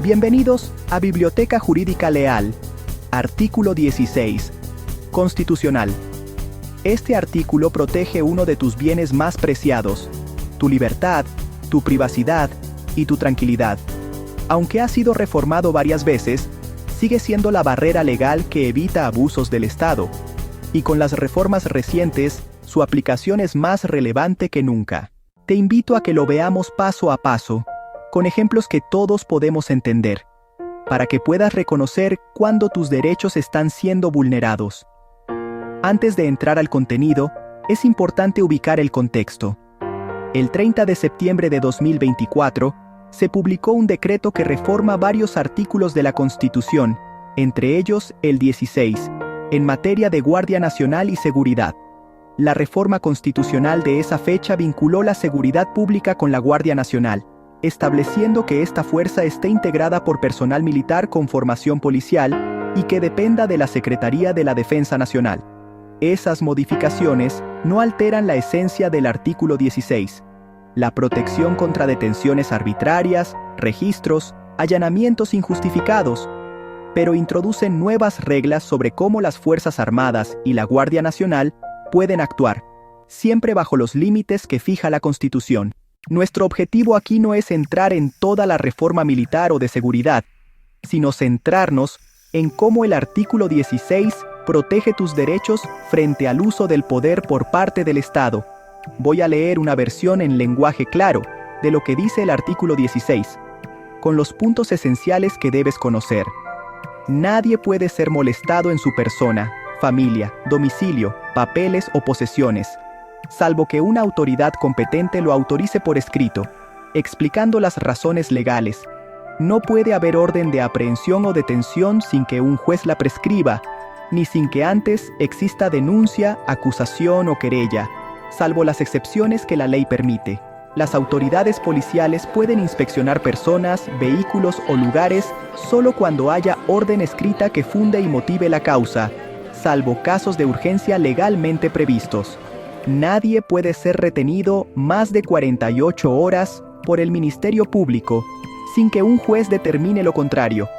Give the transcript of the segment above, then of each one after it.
Bienvenidos a Biblioteca Jurídica Leal. Artículo 16. Constitucional. Este artículo protege uno de tus bienes más preciados, tu libertad, tu privacidad y tu tranquilidad. Aunque ha sido reformado varias veces, sigue siendo la barrera legal que evita abusos del Estado. Y con las reformas recientes, su aplicación es más relevante que nunca. Te invito a que lo veamos paso a paso, con ejemplos que todos podemos entender, para que puedas reconocer cuándo tus derechos están siendo vulnerados. Antes de entrar al contenido, es importante ubicar el contexto. El 30 de septiembre de 2024, se publicó un decreto que reforma varios artículos de la Constitución, entre ellos el 16, en materia de Guardia Nacional y seguridad. La reforma constitucional de esa fecha vinculó la seguridad pública con la Guardia Nacional, estableciendo que esta fuerza esté integrada por personal militar con formación policial y que dependa de la Secretaría de la Defensa Nacional. Esas modificaciones no alteran la esencia del artículo 16, la protección contra detenciones arbitrarias, registros, allanamientos injustificados, pero introducen nuevas reglas sobre cómo las Fuerzas Armadas y la Guardia Nacional pueden actuar, siempre bajo los límites que fija la Constitución. Nuestro objetivo aquí no es entrar en toda la reforma militar o de seguridad, sino centrarnos en cómo el artículo 16 protege tus derechos frente al uso del poder por parte del Estado. Voy a leer una versión en lenguaje claro de lo que dice el artículo 16, con los puntos esenciales que debes conocer. Nadie puede ser molestado en su persona, familia, domicilio, papeles o posesiones, salvo que una autoridad competente lo autorice por escrito, explicando las razones legales. No puede haber orden de aprehensión o detención sin que un juez la prescriba, ni sin que antes exista denuncia, acusación o querella, salvo las excepciones que la ley permite. Las autoridades policiales pueden inspeccionar personas, vehículos o lugares solo cuando haya orden escrita que funde y motive la causa, salvo casos de urgencia legalmente previstos. Nadie puede ser retenido más de 48 horas por el Ministerio Público sin que un juez determine lo contrario,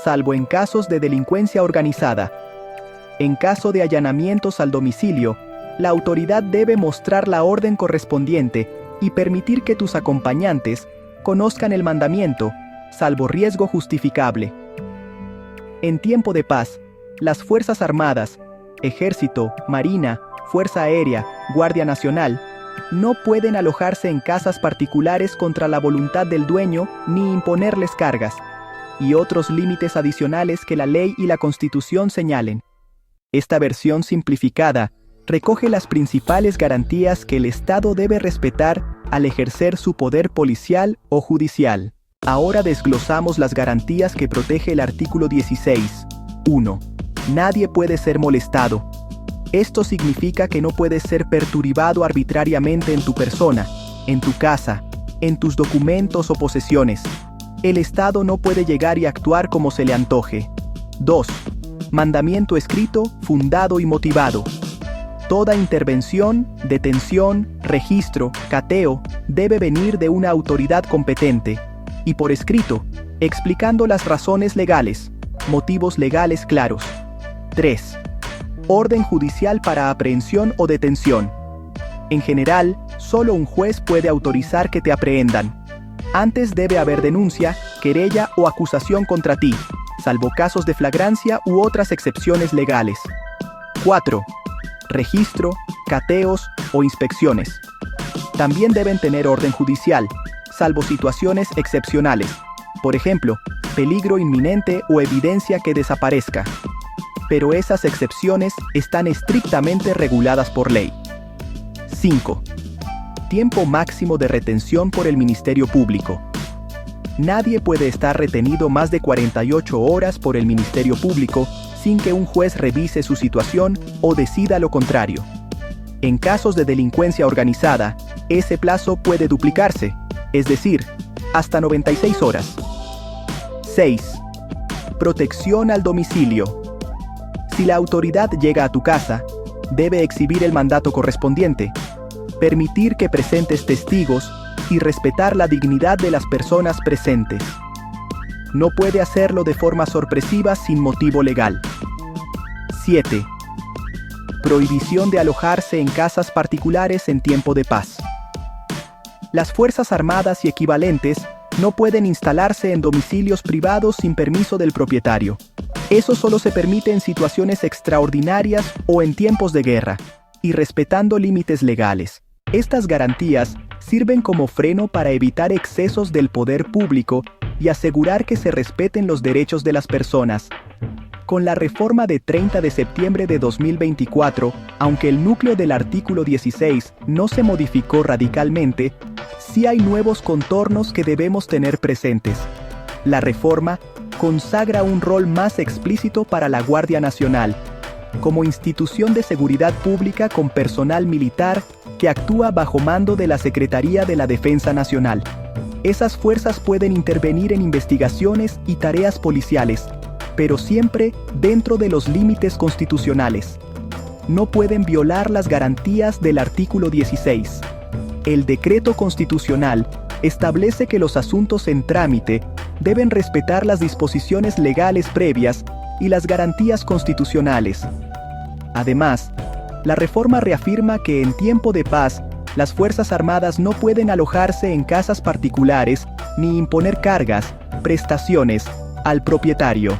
salvo en casos de delincuencia organizada. En caso de allanamientos al domicilio, la autoridad debe mostrar la orden correspondiente y permitir que tus acompañantes conozcan el mandamiento, salvo riesgo justificable. En tiempo de paz, las Fuerzas Armadas, Ejército, Marina, Fuerza Aérea, Guardia Nacional, no pueden alojarse en casas particulares contra la voluntad del dueño ni imponerles cargas, y otros límites adicionales que la ley y la Constitución señalen. Esta versión simplificada recoge las principales garantías que el Estado debe respetar al ejercer su poder policial o judicial. Ahora desglosamos las garantías que protege el artículo 16. 1. Nadie puede ser molestado. Esto significa que no puedes ser perturbado arbitrariamente en tu persona, en tu casa, en tus documentos o posesiones. El Estado no puede llegar y actuar como se le antoje. 2. Mandamiento escrito, fundado y motivado. Toda intervención, detención, registro, cateo, debe venir de una autoridad competente, y por escrito, explicando las razones legales, motivos legales claros. 3. Orden judicial para aprehensión o detención. En general, solo un juez puede autorizar que te aprehendan. Antes debe haber denuncia, querella o acusación contra ti, salvo casos de flagrancia u otras excepciones legales. 4. Registro, cateos o inspecciones. También deben tener orden judicial, salvo situaciones excepcionales. Por ejemplo, peligro inminente o evidencia que desaparezca. Pero esas excepciones están estrictamente reguladas por ley. 5. Tiempo máximo de retención por el Ministerio Público. Nadie puede estar retenido más de 48 horas por el Ministerio Público sin que un juez revise su situación o decida lo contrario. En casos de delincuencia organizada, ese plazo puede duplicarse, es decir, hasta 96 horas. 6. Protección al domicilio. Si la autoridad llega a tu casa, debe exhibir el mandato correspondiente, permitir que presentes testigos y respetar la dignidad de las personas presentes. No puede hacerlo de forma sorpresiva sin motivo legal. 7. Prohibición de alojarse en casas particulares en tiempo de paz. Las Fuerzas Armadas y equivalentes no pueden instalarse en domicilios privados sin permiso del propietario. Eso solo se permite en situaciones extraordinarias o en tiempos de guerra, y respetando límites legales. Estas garantías sirven como freno para evitar excesos del poder público y asegurar que se respeten los derechos de las personas. Con la reforma de 30 de septiembre de 2024, aunque el núcleo del artículo 16 no se modificó radicalmente, sí hay nuevos contornos que debemos tener presentes. La reforma consagra un rol más explícito para la Guardia Nacional, como institución de seguridad pública con personal militar que actúa bajo mando de la Secretaría de la Defensa Nacional. Esas fuerzas pueden intervenir en investigaciones y tareas policiales, pero siempre dentro de los límites constitucionales. No pueden violar las garantías del artículo 16. El decreto constitucional establece que los asuntos en trámite deben respetar las disposiciones legales previas y las garantías constitucionales. Además, la reforma reafirma que en tiempo de paz, las Fuerzas Armadas no pueden alojarse en casas particulares ni imponer cargas, prestaciones, al propietario.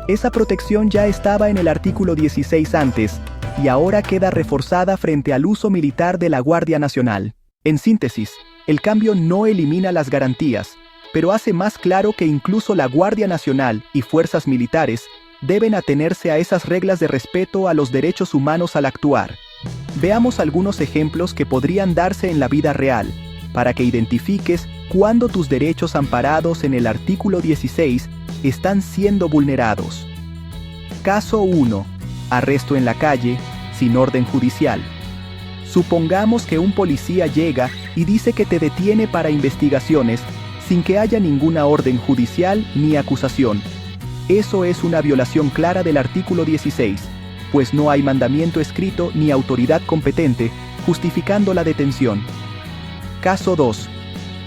Esa protección ya estaba en el artículo 16 antes, y ahora queda reforzada frente al uso militar de la Guardia Nacional. En síntesis, el cambio no elimina las garantías, pero hace más claro que incluso la Guardia Nacional y fuerzas militares deben atenerse a esas reglas de respeto a los derechos humanos al actuar. Veamos algunos ejemplos que podrían darse en la vida real, para que identifiques cuándo tus derechos amparados en el artículo 16 están siendo vulnerados. Caso 1. Arresto en la calle, sin orden judicial. Supongamos que un policía llega y dice que te detiene para investigaciones sin que haya ninguna orden judicial ni acusación. Eso es una violación clara del artículo 16, pues no hay mandamiento escrito ni autoridad competente justificando la detención. Caso 2.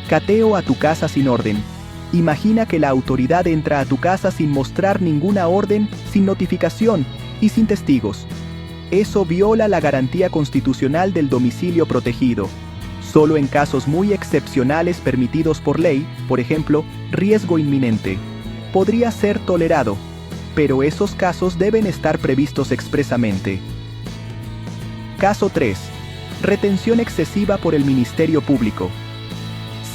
Cateo a tu casa sin orden. Imagina que la autoridad entra a tu casa sin mostrar ninguna orden, sin notificación y sin testigos. Eso viola la garantía constitucional del domicilio protegido. Solo en casos muy excepcionales permitidos por ley, por ejemplo, riesgo inminente, podría ser tolerado, pero esos casos deben estar previstos expresamente. Caso 3. Retención excesiva por el Ministerio Público.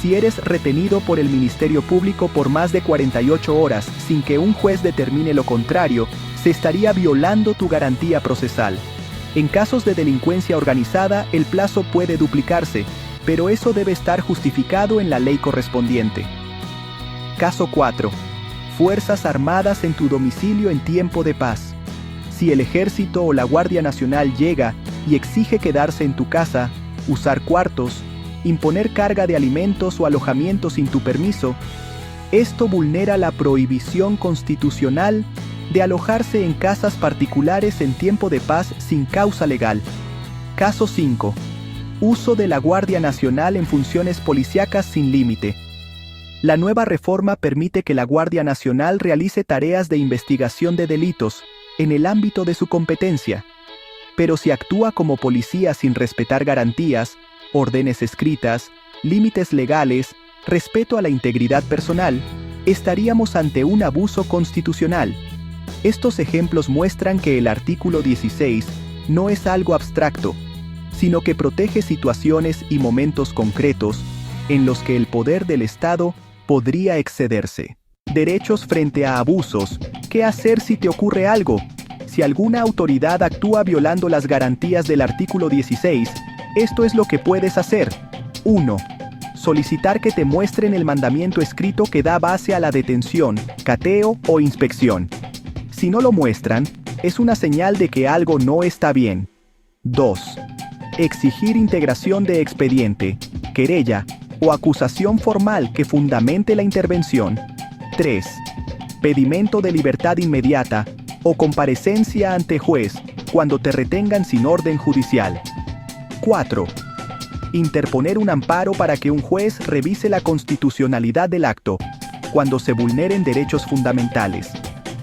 Si eres retenido por el Ministerio Público por más de 48 horas sin que un juez determine lo contrario, se estaría violando tu garantía procesal. En casos de delincuencia organizada, el plazo puede duplicarse, pero eso debe estar justificado en la ley correspondiente. Caso 4. Fuerzas Armadas en tu domicilio en tiempo de paz. Si el Ejército o la Guardia Nacional llega y exige quedarse en tu casa, usar cuartos, imponer carga de alimentos o alojamiento sin tu permiso, esto vulnera la prohibición constitucional de alojarse en casas particulares en tiempo de paz sin causa legal. Caso 5. Uso de la Guardia Nacional en funciones policíacas sin límite. La nueva reforma permite que la Guardia Nacional realice tareas de investigación de delitos en el ámbito de su competencia, pero si actúa como policía sin respetar garantías, órdenes escritas, límites legales, respeto a la integridad personal, estaríamos ante un abuso constitucional. Estos ejemplos muestran que el artículo 16 no es algo abstracto, sino que protege situaciones y momentos concretos en los que el poder del Estado podría excederse. Derechos frente a abusos. ¿Qué hacer si te ocurre algo? Si alguna autoridad actúa violando las garantías del artículo 16, esto es lo que puedes hacer. 1. Solicitar que te muestren el mandamiento escrito que da base a la detención, cateo o inspección. Si no lo muestran, es una señal de que algo no está bien. 2. Exigir integración de expediente, querella o acusación formal que fundamente la intervención. 3. Pedimento de libertad inmediata o comparecencia ante juez cuando te retengan sin orden judicial. 4. Interponer un amparo para que un juez revise la constitucionalidad del acto. cuando se vulneren derechos fundamentales.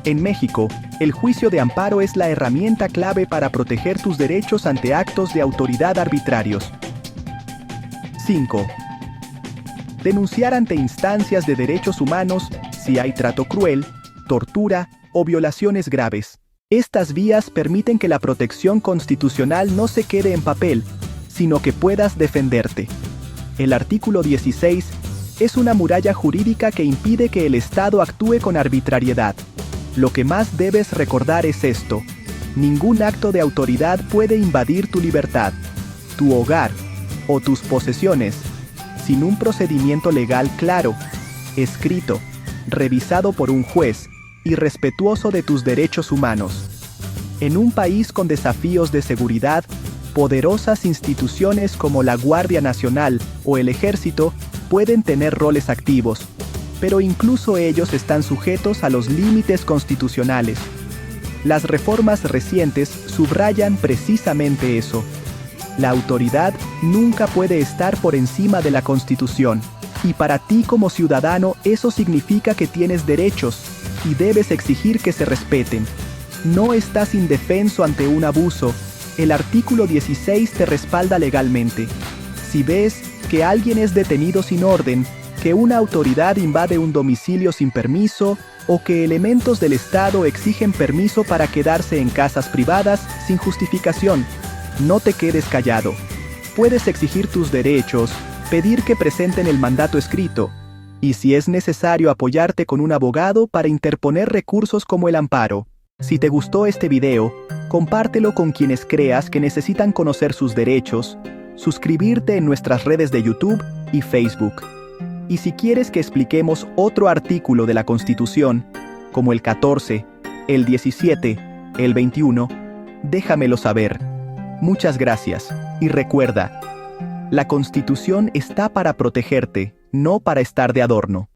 En México, el juicio de amparo es la herramienta clave para proteger tus derechos ante actos de autoridad arbitrarios. 5. Denunciar ante instancias de derechos humanos si hay trato cruel, tortura o violaciones graves. Estas vías permiten que la protección constitucional no se quede en papel, sino que puedas defenderte. El artículo 16 es una muralla jurídica que impide que el Estado actúe con arbitrariedad. Lo que más debes recordar es esto: ningún acto de autoridad puede invadir tu libertad, tu hogar o tus posesiones, sin un procedimiento legal claro, escrito, revisado por un juez y respetuoso de tus derechos humanos. En un país con desafíos de seguridad, poderosas instituciones como la Guardia Nacional o el Ejército pueden tener roles activos, pero incluso ellos están sujetos a los límites constitucionales. Las reformas recientes subrayan precisamente eso. La autoridad nunca puede estar por encima de la Constitución, y para ti como ciudadano eso significa que tienes derechos y debes exigir que se respeten. No estás indefenso ante un abuso. El artículo 16 te respalda legalmente. Si ves que alguien es detenido sin orden, que una autoridad invade un domicilio sin permiso, o que elementos del Estado exigen permiso para quedarse en casas privadas sin justificación, no te quedes callado. Puedes exigir tus derechos, pedir que presenten el mandato escrito, y si es necesario apoyarte con un abogado para interponer recursos como el amparo. Si te gustó este video, compártelo con quienes creas que necesitan conocer sus derechos, suscribirte en nuestras redes de YouTube y Facebook. Y si quieres que expliquemos otro artículo de la Constitución, como el 14, el 17, el 21, déjamelo saber. Muchas gracias, y recuerda, la Constitución está para protegerte, no para estar de adorno.